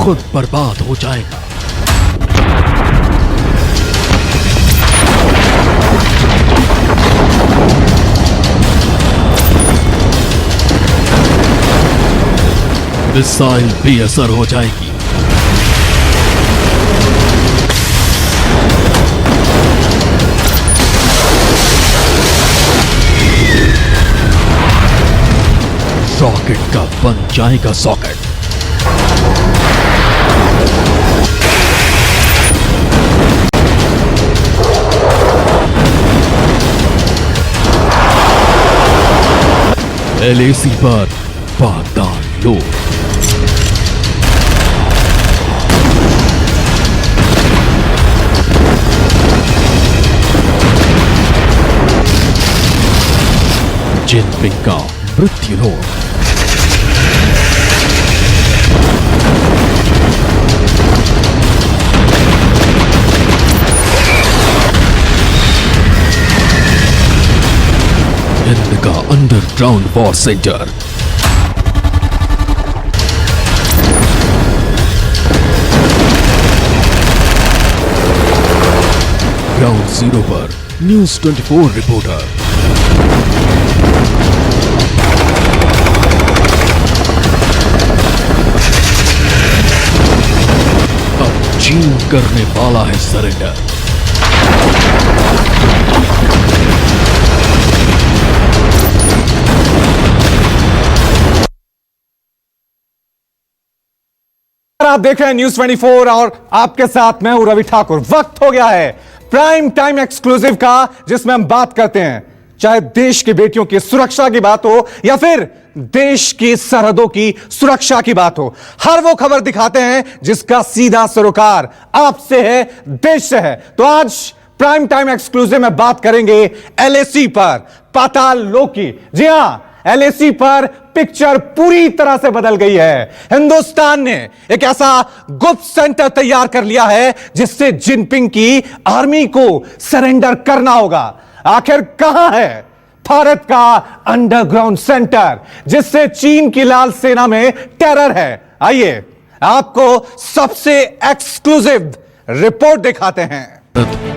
खुद बर्बाद हो जाएगा। मिसाइल बेअसर हो जाएगी। रॉकेट का बन जाएगा सॉकेट। LAC पर पाताल लोक। जिनपिंग का मृत्यु लोक। हिंद का underground war centre. Ground zero पर न्यूज 24 रिपोर्टर। अब चीन करने वाला है सरेंडर। आप देख रहे हैं न्यूज 24 और आपके साथ मैं हूं रवि ठाकुर। वक्त हो गया है प्राइम टाइम एक्सक्लूसिव का, जिसमें हम बात करते हैं चाहे देश की बेटियों की सुरक्षा की बात हो या फिर देश की सरहदों की सुरक्षा की बात हो। हर वो खबर दिखाते हैं जिसका सीधा सरोकार आपसे है, देश से है। तो आज प्राइम टाइम एक्सक्लूसिव में बात करेंगे LAC पर पाताल लोक की। जी हां, LAC पर पिक्चर पूरी तरह से बदल गई है। हिंदुस्तान ने एक ऐसा गुप्त सेंटर तैयार कर लिया है जिससे जिनपिंग की आर्मी को सरेंडर करना होगा। आखिर कहां है भारत का अंडरग्राउंड सेंटर जिससे चीन की लाल सेना में टेरर है? आइए आपको सबसे एक्सक्लूसिव रिपोर्ट दिखाते हैं।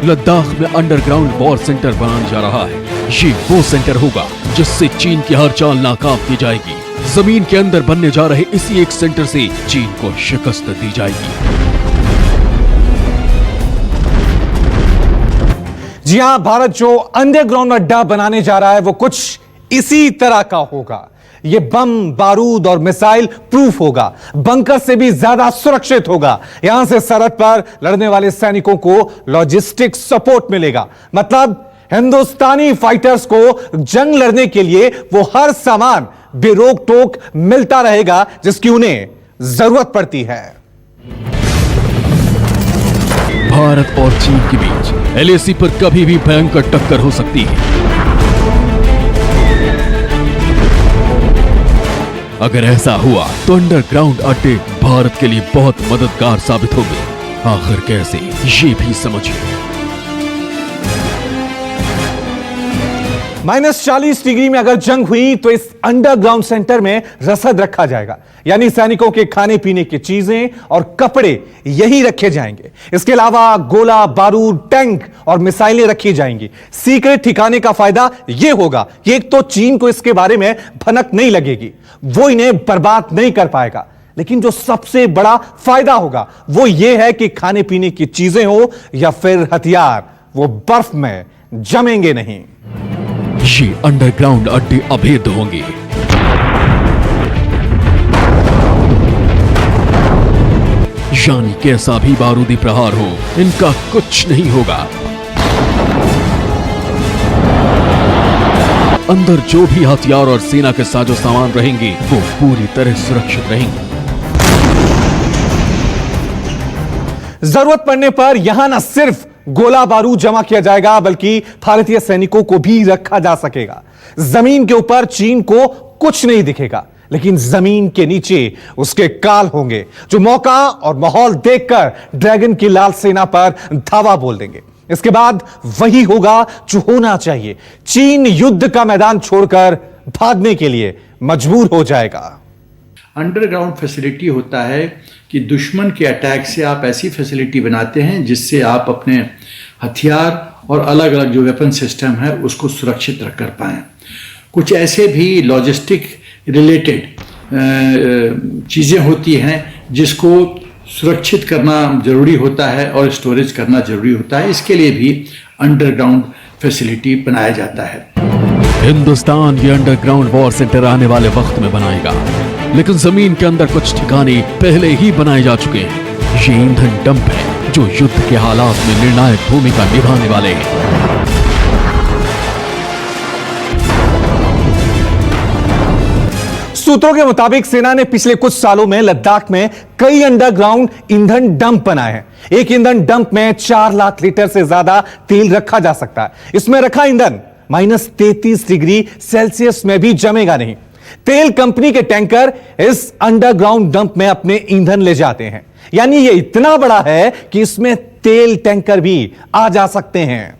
लद्दाख में अंडरग्राउंड वॉर सेंटर बनाने जा रहा है। ये वो सेंटर होगा जिससे चीन की हर चाल नाकाम की जाएगी। जमीन के अंदर बनने जा रहे इसी एक सेंटर से चीन को शिकस्त दी जाएगी। जी हां, भारत जो अंडरग्राउंड अड्डा बनाने जा रहा है वो कुछ इसी तरह का होगा। यह बम, बारूद और मिसाइल प्रूफ होगा, बंकर से भी ज्यादा सुरक्षित होगा। यहां से सरहद पर लड़ने वाले सैनिकों को लॉजिस्टिक सपोर्ट मिलेगा। मतलब हिंदुस्तानी फाइटर्स को जंग लड़ने के लिए वो हर सामान बेरोक टोक मिलता रहेगा जिसकी उन्हें जरूरत पड़ती है। भारत और चीन के बीच LAC पर कभी भी भयंकर टक्कर हो सकती है। अगर ऐसा हुआ तो अंडरग्राउंड अड्डे भारत के लिए बहुत मददगार साबित होंगे। आखिर कैसे, ये भी समझिए। -40 डिग्री में अगर जंग हुई तो इस अंडरग्राउंड सेंटर में रसद रखा जाएगा, यानी सैनिकों के खाने पीने की चीजें और कपड़े यहीं रखे जाएंगे। इसके अलावा गोला बारूद, टैंक और मिसाइलें रखी जाएंगी। सीक्रेट ठिकाने का फायदा यह होगा कि एक तो चीन को इसके बारे में भनक नहीं लगेगी, वो इन्हें बर्बाद नहीं कर पाएगा। लेकिन जो सबसे बड़ा फायदा होगा वो यह है कि खाने पीने की चीजें हो या फिर हथियार, वो बर्फ में जमेंगे नहीं। ये अंडरग्राउंड अड्डे अभेद्य होंगे। यानी कैसा भी बारूदी प्रहार हो, इनका कुछ नहीं होगा। अंदर जो भी हथियार और सेना के साजो सामान रहेंगे वो पूरी तरह सुरक्षित रहेंगे। जरूरत पड़ने पर यहां न सिर्फ गोला बारूद जमा किया जाएगा बल्कि भारतीय सैनिकों को भी रखा जा सकेगा। जमीन के ऊपर चीन को कुछ नहीं दिखेगा, लेकिन जमीन के नीचे उसके काल होंगे जो मौका और माहौल देखकर ड्रैगन की लाल सेना पर धावा बोल देंगे। इसके बाद वही होगा जो होना चाहिए। चीन युद्ध का मैदान छोड़कर भागने के लिए मजबूर हो जाएगा। अंडरग्राउंड फैसिलिटी होता है कि दुश्मन के अटैक से आप ऐसी फैसिलिटी बनाते हैं जिससे आप अपने हथियार और अलग अलग जो वेपन सिस्टम है उसको सुरक्षित रख कर पाएँ। कुछ ऐसे भी लॉजिस्टिक रिलेटेड चीज़ें होती हैं जिसको सुरक्षित करना ज़रूरी होता है और स्टोरेज करना ज़रूरी होता है। इसके लिए भी अंडरग्राउंड फैसिलिटी बनाया जाता है। हिंदुस्तान ये अंडरग्राउंड वॉर सेंटर आने वाले वक्त में बनाएगा, लेकिन जमीन के अंदर कुछ ठिकाने पहले ही बनाए जा चुके हैं। ये ईंधन डंप है जो युद्ध के हालात में निर्णायक भूमिका निभाने वाले हैं। सूत्रों के मुताबिक सेना ने पिछले कुछ सालों में लद्दाख में कई अंडरग्राउंड ईंधन डंप बनाए हैं। एक ईंधन डंप में 4 लाख लीटर से ज्यादा तेल रखा जा सकता है। इसमें रखा ईंधन -33 डिग्री सेल्सियस में भी जमेगा नहीं। तेल कंपनी के टैंकर इस अंडरग्राउंड डंप में अपने ईंधन ले जाते हैं, यानी यह इतना बड़ा है कि इसमें तेल टैंकर भी आ जा सकते हैं।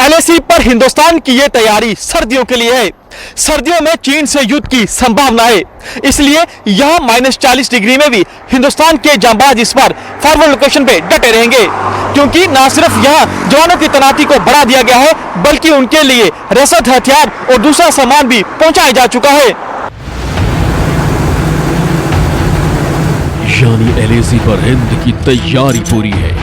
LAC पर हिंदुस्तान की यह तैयारी सर्दियों के लिए है। सर्दियों में चीन से युद्ध की संभावना है, इसलिए यहां -40 डिग्री में भी हिंदुस्तान के जांबाज इस बार फॉरवर्ड लोकेशन पे डटे रहेंगे, क्योंकि न सिर्फ यहां जवानों की तैनाती को बढ़ा दिया गया है, बल्कि उनके लिए रसद, हथियार और दूसरा सामान भी पहुंचाया जा चुका है। यानी LAC पर हिंद की तैयारी पूरी है।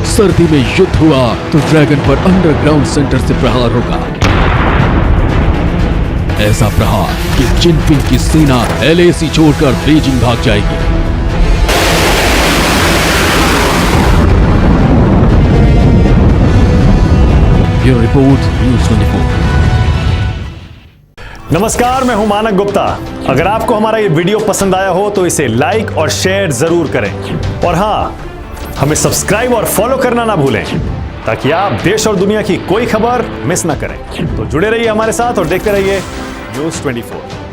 सर्दी में युद्ध हुआ तो ड्रैगन पर अंडरग्राउंड सेंटर से प्रहार होगा। ऐसा प्रहार कि जिनपिंग की सेना LAC छोड़कर बीजिंग भाग जाएगी। Bureau report, news 24। नमस्कार, मैं हूं मानक गुप्ता। अगर आपको हमारा ये वीडियो पसंद आया हो तो इसे लाइक और शेयर जरूर करें, और हां, हमें सब्सक्राइब और फॉलो करना ना भूलें, ताकि आप देश और दुनिया की कोई खबर मिस ना करें। तो जुड़े रहिए हमारे साथ और देखते रहिए न्यूज़ 24।